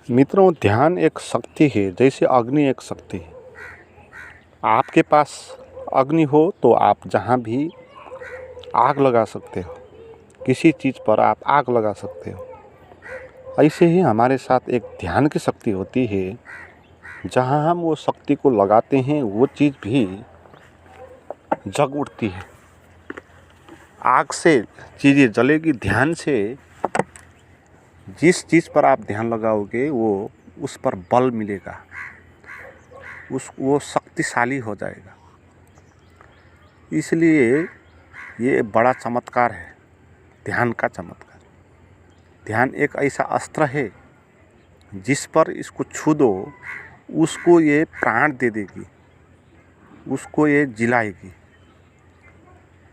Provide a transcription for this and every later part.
मित्रों, ध्यान एक शक्ति है, जैसे अग्नि एक शक्ति है। आपके पास अग्नि हो तो आप जहाँ भी आग लगा सकते हो, किसी चीज़ पर आप आग लगा सकते हो। ऐसे ही हमारे साथ एक ध्यान की शक्ति होती है, जहाँ हम वो शक्ति को लगाते हैं वो चीज़ भी जग उठती है। आग से चीज़ें जलेगी, ध्यान से जिस चीज़ पर आप ध्यान लगाओगे वो उस पर बल मिलेगा, वो शक्तिशाली हो जाएगा। इसलिए ये बड़ा चमत्कार है, ध्यान का चमत्कार। ध्यान एक ऐसा अस्त्र है जिस पर इसको छू दो, उसको ये प्राण दे देगी, उसको ये जिलाएगी।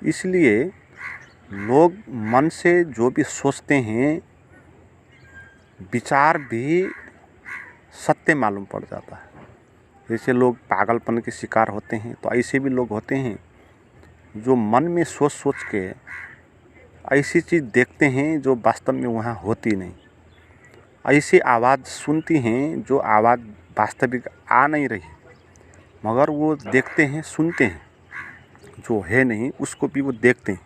इसलिए लोग मन से जो भी सोचते हैं, विचार भी सत्य मालूम पड़ जाता है। जैसे लोग पागलपन के शिकार होते हैं, तो ऐसे भी लोग होते हैं जो मन में सोच सोच के ऐसी चीज़ देखते हैं जो वास्तव में वहाँ होती नहीं। ऐसी आवाज़ सुनती हैं जो आवाज़ वास्तविक आ नहीं रही, मगर वो देखते हैं, सुनते हैं, जो है नहीं उसको भी वो देखते हैं।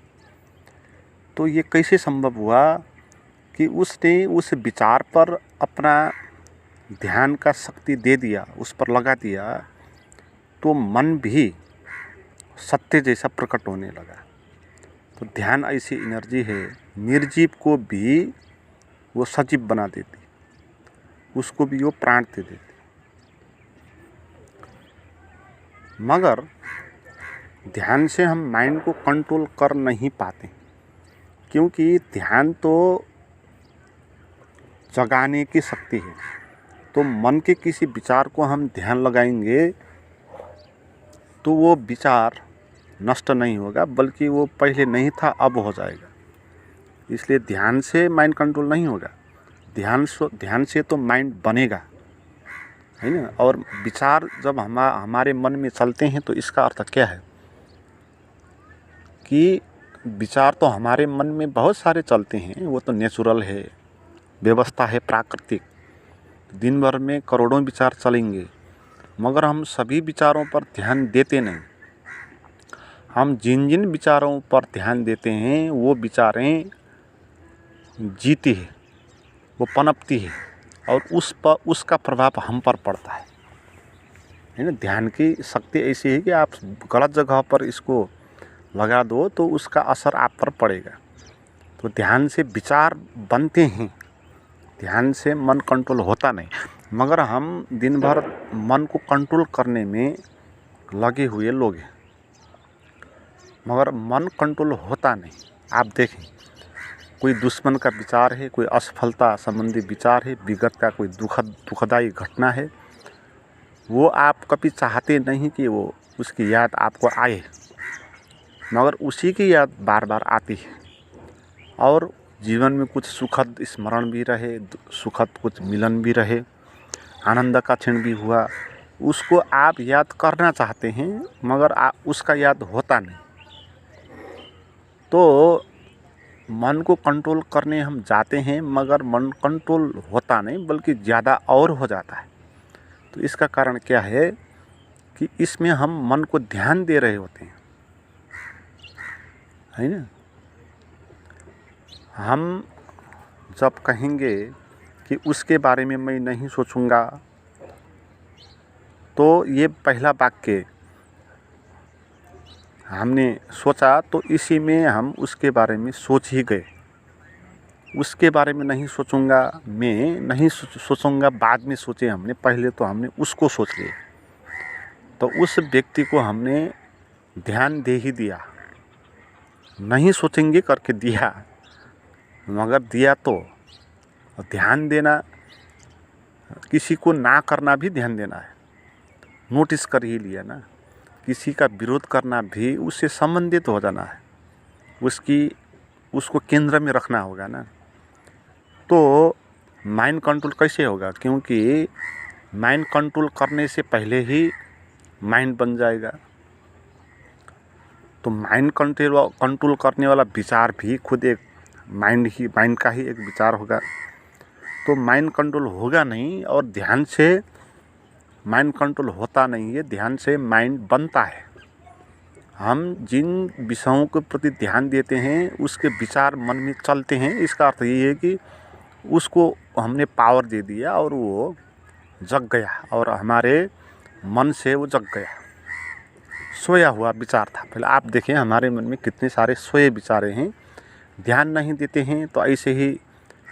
तो ये कैसे संभव हुआ कि उसने उस विचार पर अपना ध्यान का शक्ति दे दिया, उस पर लगा दिया, तो मन भी सत्य जैसा प्रकट होने लगा। तो ध्यान ऐसी एनर्जी है, निर्जीव को भी वो सजीव बना देती, उसको भी वो प्राण दे देती। मगर ध्यान से हम माइंड को कंट्रोल कर नहीं पाते, क्योंकि ध्यान तो जगाने की शक्ति है। तो मन के किसी विचार को हम ध्यान लगाएंगे तो वो विचार नष्ट नहीं होगा, बल्कि वो पहले नहीं था अब हो जाएगा। इसलिए ध्यान से माइंड कंट्रोल नहीं होगा, ध्यान से तो माइंड बनेगा, है ना। और विचार जब हमारे मन में चलते हैं तो इसका अर्थ क्या है कि विचार तो हमारे मन में बहुत सारे चलते हैं, वो तो नेचुरल है, व्यवस्था है, प्राकृतिक। दिन भर में करोड़ों विचार चलेंगे, मगर हम सभी विचारों पर ध्यान देते नहीं। हम जिन जिन विचारों पर ध्यान देते हैं वो विचारें जीती है, वो पनपती है, और उसका प्रभाव हम पर पड़ता है ना। ध्यान की शक्ति ऐसी है कि आप गलत जगह पर इसको लगा दो तो उसका असर आप पर पड़ेगा। तो ध्यान से विचार बनते हैं, ध्यान से मन कंट्रोल होता नहीं। मगर हम दिन भर मन को कंट्रोल करने में लगे हुए लोग हैं, मगर मन कंट्रोल होता नहीं। आप देखें, कोई दुश्मन का विचार है, कोई असफलता संबंधी विचार है, विगत का कोई दुखदाई घटना है, वो आप कभी चाहते नहीं कि वो उसकी याद आपको आए, मगर उसी की याद बार बार आती है। और जीवन में कुछ सुखद स्मरण भी रहे, सुखद कुछ मिलन भी रहे, आनंद का क्षण भी हुआ, उसको आप याद करना चाहते हैं, मगर उसका याद होता नहीं। तो मन को कंट्रोल करने हम जाते हैं, मगर मन कंट्रोल होता नहीं, बल्कि ज़्यादा और हो जाता है। तो इसका कारण क्या है कि इसमें हम मन को ध्यान दे रहे होते हैं, है ना। हम जब कहेंगे कि उसके बारे में मैं नहीं सोचूंगा, तो ये पहला वाक्य हमने सोचा तो इसी में हम उसके बारे में सोच ही गए। उसके बारे में नहीं सोचूंगा, मैं नहीं सोचूंगा, बाद में सोचे हमने, पहले तो हमने उसको सोच लिया। तो उस व्यक्ति को हमने ध्यान दे ही दिया, नहीं सोचेंगे करके दिया, मगर दिया तो। ध्यान देना, किसी को ना करना भी ध्यान देना है, नोटिस कर ही लिया ना। किसी का विरोध करना भी उससे संबंधित हो जाना है, उसको केंद्र में रखना होगा ना। तो माइंड कंट्रोल कैसे होगा, क्योंकि माइंड कंट्रोल करने से पहले ही माइंड बन जाएगा। तो माइंड कंट्रोल करने वाला विचार भी खुद एक माइंड का ही एक विचार होगा। तो माइंड कंट्रोल होगा नहीं, और ध्यान से माइंड कंट्रोल होता नहीं है, ध्यान से माइंड बनता है। हम जिन विषयों के प्रति ध्यान देते हैं उसके विचार मन में चलते हैं। इसका अर्थ ये है कि उसको हमने पावर दे दिया और वो जग गया, और हमारे मन से वो जग गया। सोया हुआ विचार था। पहले आप देखें हमारे मन में कितने सारे सोए विचारे हैं, ध्यान नहीं देते हैं तो ऐसे ही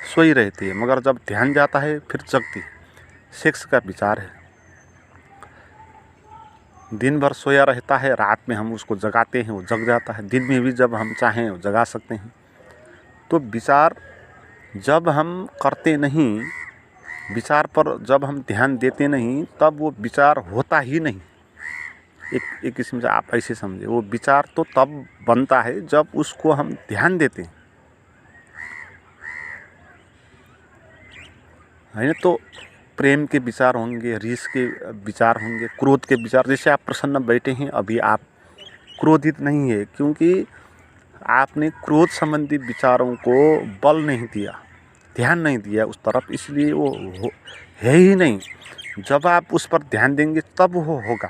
सोई रहती है, मगर जब ध्यान जाता है फिर जगती है। सेक्स का विचार है, दिन भर सोया रहता है, रात में हम उसको जगाते हैं, वो जग जाता है। दिन में भी जब हम चाहें वो जगा सकते हैं। तो विचार जब हम करते नहीं, विचार पर जब हम ध्यान देते नहीं, तब वो विचार होता ही नहीं। एक किस्म से आप ऐसे समझे, वो विचार तो तब बनता है जब उसको हम ध्यान देते हैं, है ना। तो प्रेम के विचार होंगे, रीस के विचार होंगे, क्रोध के विचार। जैसे आप प्रसन्न बैठे हैं, अभी आप क्रोधित नहीं है, क्योंकि आपने क्रोध संबंधी विचारों को बल नहीं दिया, ध्यान नहीं दिया उस तरफ, इसलिए वो है ही नहीं। जब आप उस पर ध्यान देंगे तब वो होगा।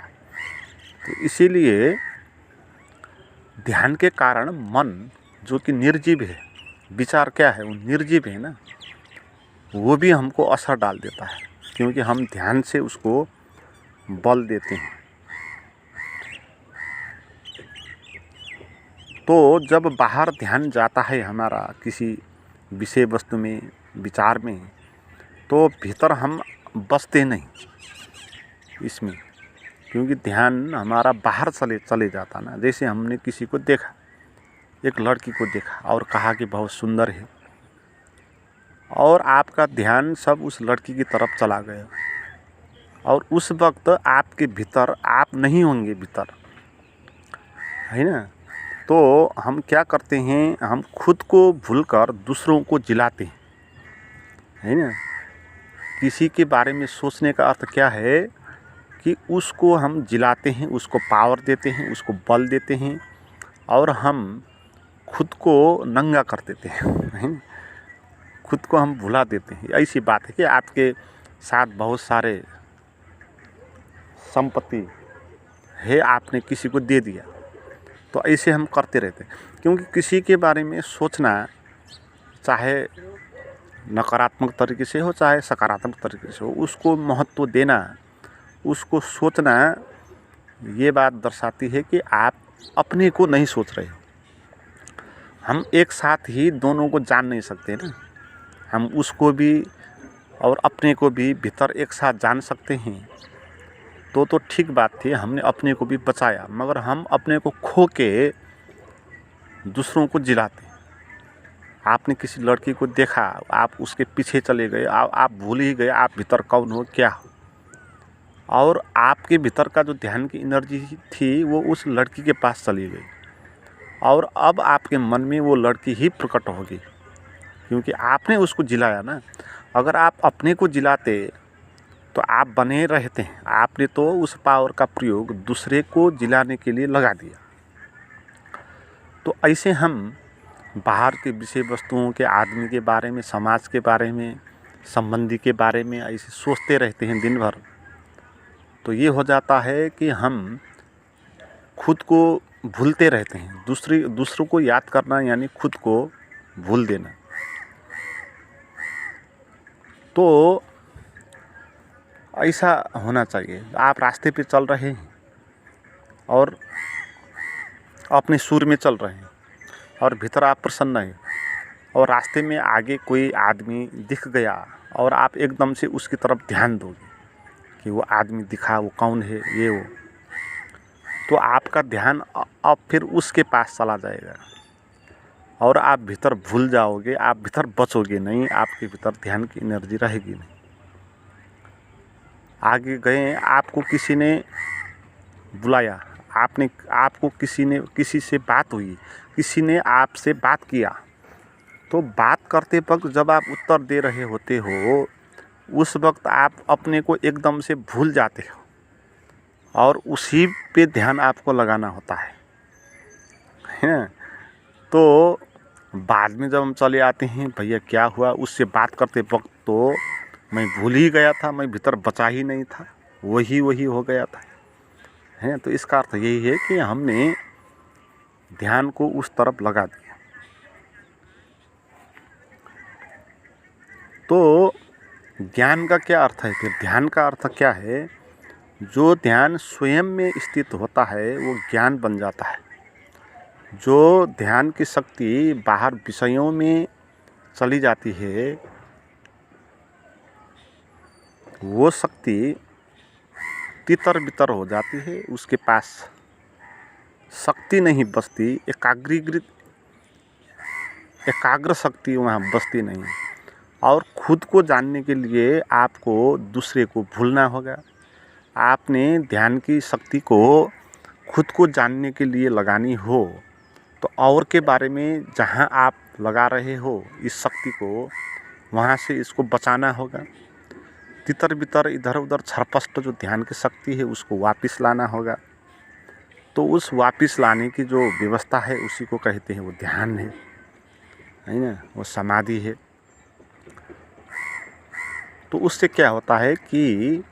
तो इसीलिए ध्यान के कारण मन जो कि निर्जीव है, विचार क्या है, वो निर्जीव है ना, वो भी हमको असर डाल देता है, क्योंकि हम ध्यान से उसको बल देते हैं। तो जब बाहर ध्यान जाता है हमारा किसी विषय वस्तु में, विचार में, तो भीतर हम बसते नहीं इसमें, क्योंकि ध्यान हमारा बाहर चले जाता ना। जैसे हमने किसी को देखा, एक लड़की को देखा और कहा कि बहुत सुंदर है, और आपका ध्यान सब उस लड़की की तरफ चला गया, और उस वक्त आपके भीतर आप नहीं होंगे भीतर, है ना। तो हम क्या करते हैं, हम खुद को भूलकर दूसरों को जिलाते हैं, है ना। किसी के बारे में सोचने का अर्थ क्या है कि उसको हम जिलाते हैं, उसको पावर देते हैं, उसको बल देते हैं, और हम खुद को नंगा कर देते हैं, खुद को हम भुला देते हैं। ऐसी बात है कि आपके साथ बहुत सारे संपत्ति है, आपने किसी को दे दिया, तो ऐसे हम करते रहते हैं। क्योंकि किसी के बारे में सोचना, चाहे नकारात्मक तरीके से हो चाहे सकारात्मक तरीके से हो, उसको महत्व देना, उसको सोचना, ये बात दर्शाती है कि आप अपने को नहीं सोच रहे हो। हम एक साथ ही दोनों को जान नहीं सकते ना, हम उसको भी और अपने को भी भीतर एक साथ जान सकते हैं। तो ठीक बात थी, हमने अपने को भी बचाया, मगर हम अपने को खो के दूसरों को जिलाते। आपने किसी लड़की को देखा, आप उसके पीछे चले गए, आप भूल ही गए आप भीतर कौन हो, क्या हो, और आपके भीतर का जो ध्यान की एनर्जी थी वो उस लड़की के पास चली गई, और अब आपके मन में वो लड़की ही प्रकट होगी, क्योंकि आपने उसको जिलाया ना। अगर आप अपने को जिलाते तो आप बने रहते हैं, आपने तो उस पावर का प्रयोग दूसरे को जिलाने के लिए लगा दिया। तो ऐसे हम बाहर के विषय वस्तुओं के, आदमी के बारे में, समाज के बारे में, संबंधी के बारे में ऐसे सोचते रहते हैं दिन भर। तो ये हो जाता है कि हम खुद को भूलते रहते हैं। दूसरों को याद करना यानी खुद को भूल देना। तो ऐसा होना चाहिए। आप रास्ते पे चल रहे हैं और अपने सुर में चल रहे हैं, और भीतर आप प्रसन्न हैं, और रास्ते में आगे कोई आदमी दिख गया और आप एकदम से उसकी तरफ ध्यान दोगे कि वो आदमी दिखा, वो कौन है, ये वो, तो आपका ध्यान अब फिर उसके पास चला जाएगा और आप भीतर भूल जाओगे, आप भीतर बचोगे नहीं, आपके भीतर ध्यान की एनर्जी रहेगी नहीं। आगे गए, आपको किसी ने बुलाया, आपको किसी से बात हुई, किसी ने आपसे बात किया, तो बात करते वक्त जब आप उत्तर दे रहे होते हो, उस वक्त आप अपने को एकदम से भूल जाते हो और उसी पे ध्यान आपको लगाना होता है ना। तो बाद में जब हम चले आते हैं भैया क्या हुआ, उससे बात करते वक्त तो मैं भूल ही गया था, मैं भीतर बचा ही नहीं था, वही हो गया था है। तो इसका अर्थ यही है कि हमने ध्यान को उस तरफ लगा दिया। तो ज्ञान का क्या अर्थ है फिर? ध्यान का अर्थ क्या है? जो ध्यान स्वयं में स्थित होता है वो ज्ञान बन जाता है। जो ध्यान की शक्ति बाहर विषयों में चली जाती है वो शक्ति तितर बितर हो जाती है, उसके पास शक्ति नहीं बचती, एकाग्र शक्ति वहाँ बचती नहीं। और खुद को जानने के लिए आपको दूसरे को भूलना होगा। आपने ध्यान की शक्ति को खुद को जानने के लिए लगानी हो तो और के बारे में जहाँ आप लगा रहे हो इस शक्ति को, वहाँ से इसको बचाना होगा। तितर बितर इधर उधर छरपस्ट जो ध्यान की शक्ति है उसको वापस लाना होगा। तो उस वापस लाने की जो व्यवस्था है उसी को कहते हैं वो ध्यान है ना, वो समाधि है। तो उससे क्या होता है कि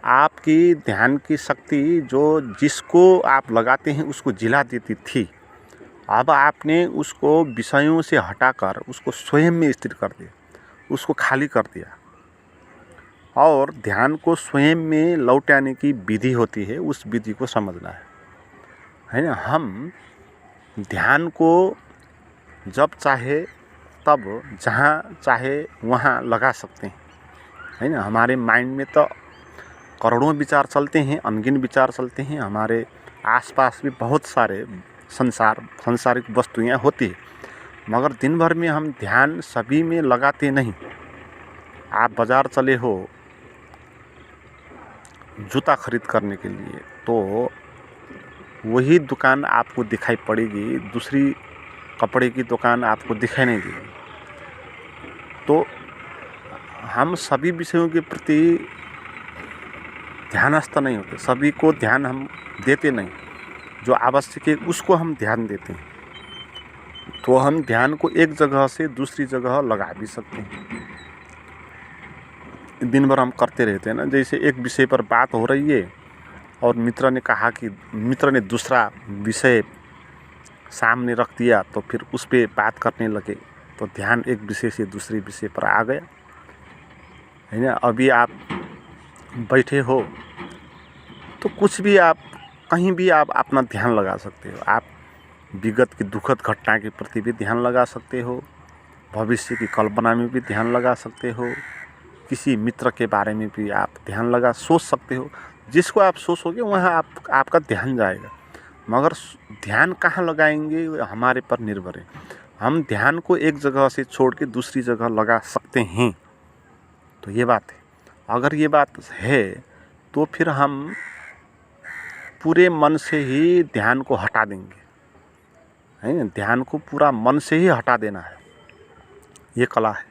आपकी ध्यान की शक्ति जो जिसको आप लगाते हैं उसको जिला देती थी, अब आपने उसको विषयों से हटाकर उसको स्वयं में स्थिर कर दिया, उसको खाली कर दिया। और ध्यान को स्वयं में लौटाने की विधि होती है, उस विधि को समझना है ना। हम ध्यान को जब चाहे तब जहाँ चाहे वहाँ लगा सकते हैं, है ना। हमारे माइंड में तो करोड़ों विचार चलते हैं, अनगिन विचार चलते हैं, हमारे आसपास भी बहुत सारे सांसारिक वस्तुएं होती है, मगर दिन भर में हम ध्यान सभी में लगाते नहीं। आप बाज़ार चले हो जूता खरीद करने के लिए तो वही दुकान आपको दिखाई पड़ेगी, दूसरी कपड़े की दुकान आपको दिखाई नहीं देगी। तो हम सभी विषयों के प्रति ध्यानस्थ नहीं होते, सभी को ध्यान हम देते नहीं। जो आवश्यक है उसको हम ध्यान देते हैं। तो हम ध्यान को एक जगह से दूसरी जगह लगा भी सकते हैं। दिन भर हम करते रहते हैं ना, जैसे एक विषय पर बात हो रही है और मित्र ने कहा कि मित्र ने दूसरा विषय सामने रख दिया तो फिर उस पर बात करने लगे, तो ध्यान एक विषय से दूसरे विषय पर आ गया, है ना। अभी आप बैठे हो तो कुछ भी आप कहीं भी आप अपना ध्यान लगा सकते हो। आप विगत की दुखद घटना के प्रति भी ध्यान लगा सकते हो, भविष्य की कल्पना में भी ध्यान लगा सकते हो, किसी मित्र के बारे में भी आप ध्यान लगा सोच सकते हो। जिसको आप सोचोगे वहाँ आपका ध्यान जाएगा। मगर ध्यान कहाँ लगाएंगे हमारे पर निर्भर है। हम ध्यान को एक जगह से छोड़ के दूसरी जगह लगा सकते हैं, तो ये बात है। अगर ये बात है तो फिर हम पूरे मन से ही ध्यान को हटा देंगे, है ना। ध्यान को पूरा मन से ही हटा देना है, ये कला है।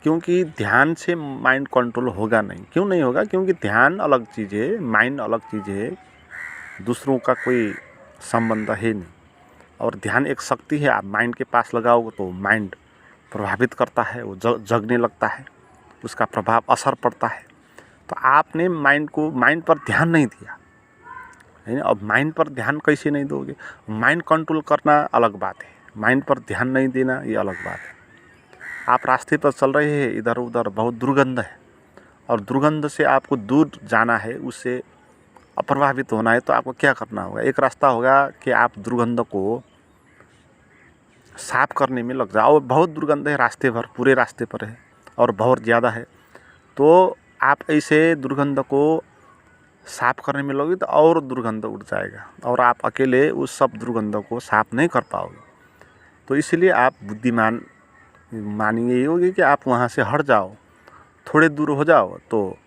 क्योंकि ध्यान से माइंड कंट्रोल होगा नहीं। क्यों नहीं होगा? क्योंकि ध्यान अलग चीज़ है, माइंड अलग चीज़ है, दूसरों का कोई संबंध है नहीं। और ध्यान एक शक्ति है, आप माइंड के पास लगाओगे तो माइंड प्रभावित करता है, वो जगने लगता है, उसका प्रभाव असर पड़ता है। तो आपने माइंड पर ध्यान नहीं दिया, है ना। अब माइंड पर ध्यान कैसे नहीं दोगे? माइंड कंट्रोल करना अलग बात है, माइंड पर ध्यान नहीं देना ये अलग बात है। आप रास्ते पर चल रहे हैं, इधर उधर बहुत दुर्गंध है और दुर्गंध से आपको दूर जाना है, उससे अप्रभावित होना है, तो आपको क्या करना होगा? एक रास्ता होगा कि आप दुर्गंध को साफ करने में लग जाओ। बहुत दुर्गंध है रास्ते भर, पूरे रास्ते पर है और बहुत ज़्यादा है, तो आप ऐसे दुर्गंध को साफ करने में लोगे तो और दुर्गंध उड़ जाएगा और आप अकेले उस सब दुर्गंध को साफ नहीं कर पाओगे। तो इसलिए आप बुद्धिमान मानिए ये होगी कि आप वहाँ से हट जाओ, थोड़े दूर हो जाओ, तो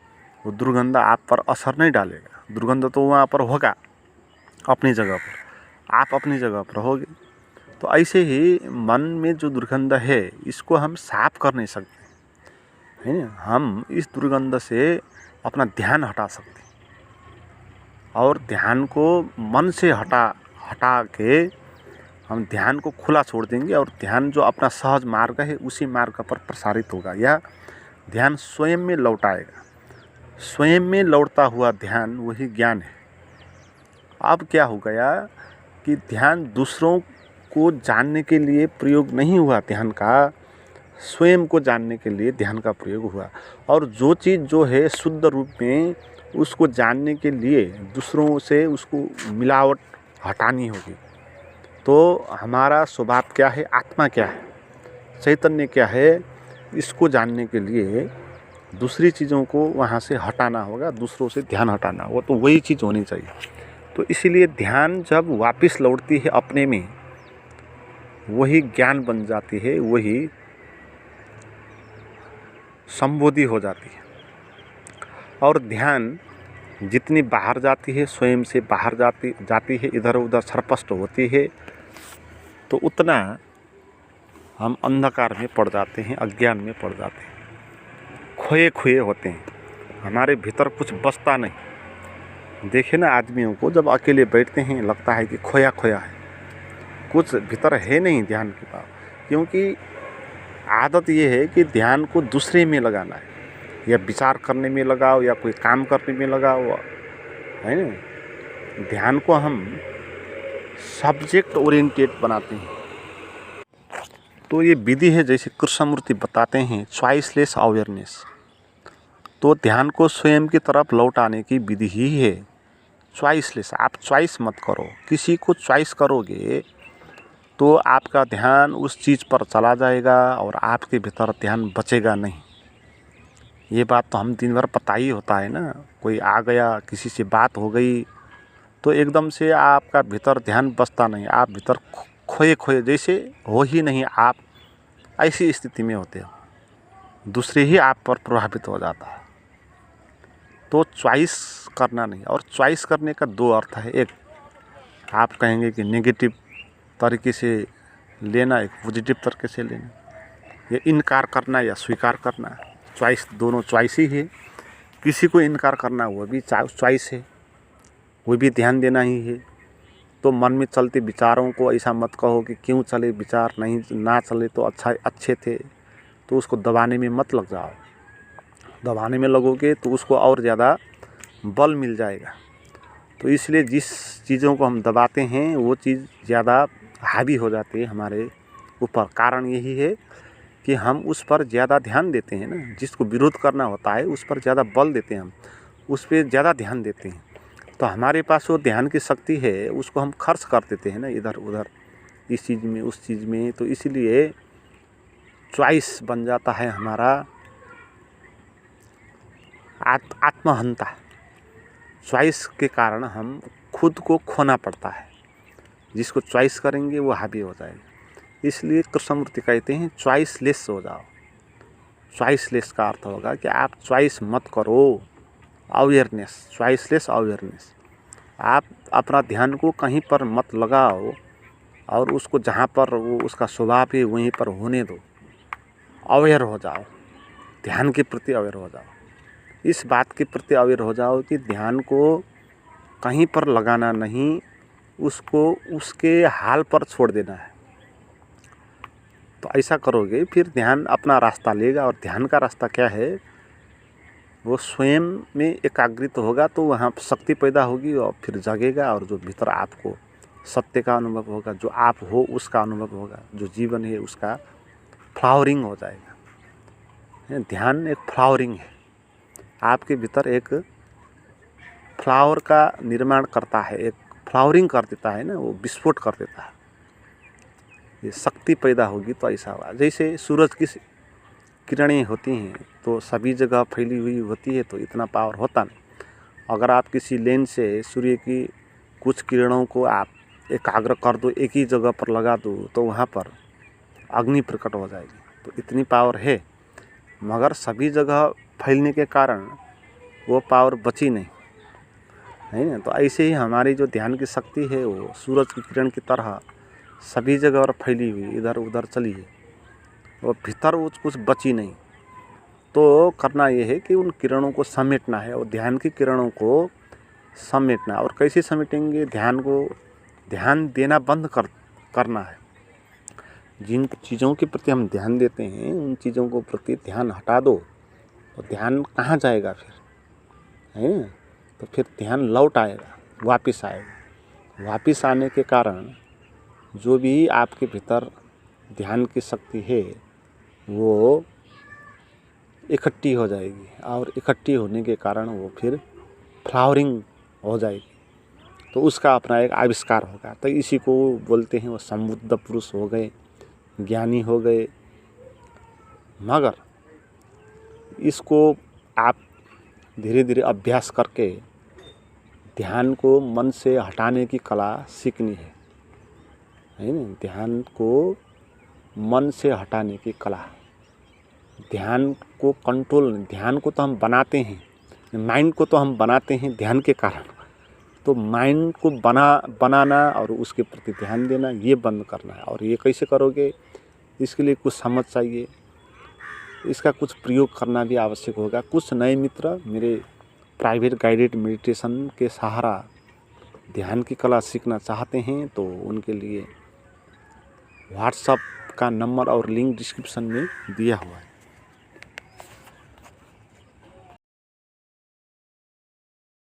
वो दुर्गंध आप पर असर नहीं डालेगा। दुर्गंध तो वहाँ पर होगा अपनी जगह पर, आप अपनी जगह पर होगे। तो ऐसे ही मन में जो दुर्गंध है इसको हम साफ कर नहीं सकते, है ना। हम इस दुर्गंध से अपना ध्यान हटा सकते और ध्यान को मन से हटा के हम ध्यान को खुला छोड़ देंगे और ध्यान जो अपना सहज मार्ग है उसी मार्ग पर प्रसारित होगा। यह ध्यान स्वयं में लौट आएगा। स्वयं में लौटता हुआ ध्यान वही ज्ञान है। अब क्या हो गया कि ध्यान दूसरों को जानने के लिए प्रयोग नहीं हुआ, ध्यान का स्वयं को जानने के लिए ध्यान का प्रयोग हुआ। और जो चीज़ जो है शुद्ध रूप में उसको जानने के लिए दूसरों से उसको मिलावट हटानी होगी। तो हमारा स्वभाव क्या है, आत्मा क्या है, चैतन्य क्या है, इसको जानने के लिए दूसरी चीज़ों को वहाँ से हटाना होगा, दूसरों से ध्यान हटाना होगा। तो वही चीज़ होनी चाहिए। तो इसीलिए ध्यान जब वापस लौटती है अपने में, वही ज्ञान बन जाती है, वही संबोधि हो जाती है। और ध्यान जितनी बाहर जाती है, स्वयं से बाहर जाती है, इधर उधर छरपस्ट होती है, तो उतना हम अंधकार में पड़ जाते हैं, अज्ञान में पड़ जाते हैं, खोए खोए होते हैं। हमारे भीतर कुछ बचता नहीं। देखिए ना, आदमियों को जब अकेले बैठते हैं लगता है कि खोया खोया है, कुछ भीतर है नहीं ध्यान के पास। क्योंकि आदत ये है कि ध्यान को दूसरे में लगाना है, या विचार करने में लगाओ या कोई काम करने में लगाओ, है ना। ध्यान को हम सब्जेक्ट ओरिएंटेड बनाते हैं। तो ये विधि है, जैसे कृष्णमूर्ति बताते हैं, चॉइसलेस अवेयरनेस। तो ध्यान को स्वयं की तरफ लौट आने की विधि ही है चॉइसलेस। आप चॉइस मत करो, किसी को चॉइस करोगे तो आपका ध्यान उस चीज़ पर चला जाएगा और आपके भीतर ध्यान बचेगा नहीं। ये बात तो हम दिन भर पता ही होता है ना। कोई आ गया, किसी से बात हो गई, तो एकदम से आपका भीतर ध्यान बचता नहीं, आप भीतर खोए खोए जैसे हो ही नहीं, आप ऐसी स्थिति में होते हो, दूसरे ही आप पर प्रभावित हो जाता है। तो चॉइस करना नहीं। और चॉइस करने का दो अर्थ है, एक आप कहेंगे कि नेगेटिव तरीके से लेना, एक पॉजिटिव तरीके से लेना, ये इनकार करना या स्वीकार करना। चॉइस, दोनों चॉइस ही है। किसी को इनकार करना वो भी चॉइस है, वो भी ध्यान देना ही है। तो मन में चलते विचारों को ऐसा मत कहो कि क्यों चले विचार, नहीं ना चले तो अच्छे थे, तो उसको दबाने में मत लग जाओ। दबाने में लगोगे तो उसको और ज़्यादा बल मिल जाएगा। तो इसलिए जिस चीज़ों को हम दबाते हैं वो चीज़ ज़्यादा हावी हो जाती है हमारे ऊपर। कारण यही है कि हम उस पर ज़्यादा ध्यान देते हैं ना। जिसको विरोध करना होता है उस पर ज़्यादा बल देते हैं, हम उस पर ज़्यादा ध्यान देते हैं। तो हमारे पास वो ध्यान की शक्ति है, उसको हम खर्च कर देते हैं ना इधर उधर, इस चीज़ में उस चीज़ में। तो इसीलिए चॉइस बन जाता है हमारा आत्महंता। चॉइस के कारण हम खुद को खोना पड़ता है। जिसको चॉइस करेंगे वो हावी हो जाएगा। इसलिए कृष्णमूर्ति कहते हैं चॉइसलेस हो जाओ। चॉइसलेस का अर्थ होगा कि आप चॉइस मत करो, अवेयरनेस, चॉइसलेस अवेयरनेस। आप अपना ध्यान को कहीं पर मत लगाओ और उसको जहाँ पर वो उसका स्वभाव है वहीं पर होने दो। अवेयर हो जाओ, ध्यान के प्रति अवेयर हो जाओ। इस बात के प्रति अवेयर हो जाओ कि ध्यान को कहीं पर लगाना नहीं, उसको उसके हाल पर छोड़ देना है। तो ऐसा करोगे फिर ध्यान अपना रास्ता लेगा। और ध्यान का रास्ता क्या है, वो स्वयं में एकाग्रित होगा तो वहाँ शक्ति पैदा होगी और फिर जगेगा। और जो भीतर आपको सत्य का अनुभव होगा, जो आप हो उसका अनुभव होगा, जो जीवन है उसका फ्लावरिंग हो जाएगा। ध्यान एक फ्लावरिंग है, आपके भीतर एक फ्लावर का निर्माण करता है, एक फ्लावरिंग कर देता है ना, वो विस्फोट कर देता है। ये शक्ति पैदा होगी तो ऐसा होगा। जैसे सूरज की किरणें होती हैं तो सभी जगह फैली हुई होती है तो इतना पावर होता नहीं। अगर आप किसी लेंस से सूर्य की कुछ किरणों को आप एकाग्र कर दो, एक ही जगह पर लगा दो, तो वहाँ पर अग्नि प्रकट हो जाएगी। तो इतनी पावर है, मगर सभी जगह फैलने के कारण वो पावर बची नहीं, है ना। तो ऐसे ही हमारी जो ध्यान की शक्ति है वो सूरज की किरण की तरह सभी जगह और फैली हुई इधर उधर चली है, और भीतर वो कुछ बची नहीं। तो करना ये है कि उन किरणों को समेटना है, और ध्यान की किरणों को समेटना। और कैसे समेटेंगे ध्यान को? ध्यान देना बंद करना है। जिन चीज़ों के प्रति हम ध्यान देते हैं उन चीज़ों को प्रति ध्यान हटा दो तो ध्यान कहाँ जाएगा फिर, है ना? तो फिर ध्यान लौट आएगा, वापस आएगा। वापस आने के कारण जो भी आपके भीतर ध्यान की शक्ति है वो इकट्ठी हो जाएगी और इकट्ठी होने के कारण वो फिर फ्लावरिंग हो जाएगी, तो उसका अपना एक आविष्कार होगा। तो इसी को बोलते हैं वो समृद्ध पुरुष हो गए, ज्ञानी हो गए। मगर इसको आप धीरे धीरे अभ्यास करके ध्यान को मन से हटाने की कला सीखनी है ना? ध्यान को मन से हटाने की कला, ध्यान को कंट्रोल, ध्यान को तो हम बनाते हैं, माइंड को तो हम बनाते हैं ध्यान के कारण, तो माइंड को बनाना और उसके प्रति ध्यान देना ये बंद करना है। और ये कैसे करोगे, इसके लिए कुछ समझ चाहिए, इसका कुछ प्रयोग करना भी आवश्यक होगा। कुछ नए मित्र मेरे प्राइवेट गाइडेड मेडिटेशन के सहारा ध्यान की कला सीखना चाहते हैं तो उनके लिए व्हाट्सएप का नंबर और लिंक डिस्क्रिप्शन में दिया हुआ है।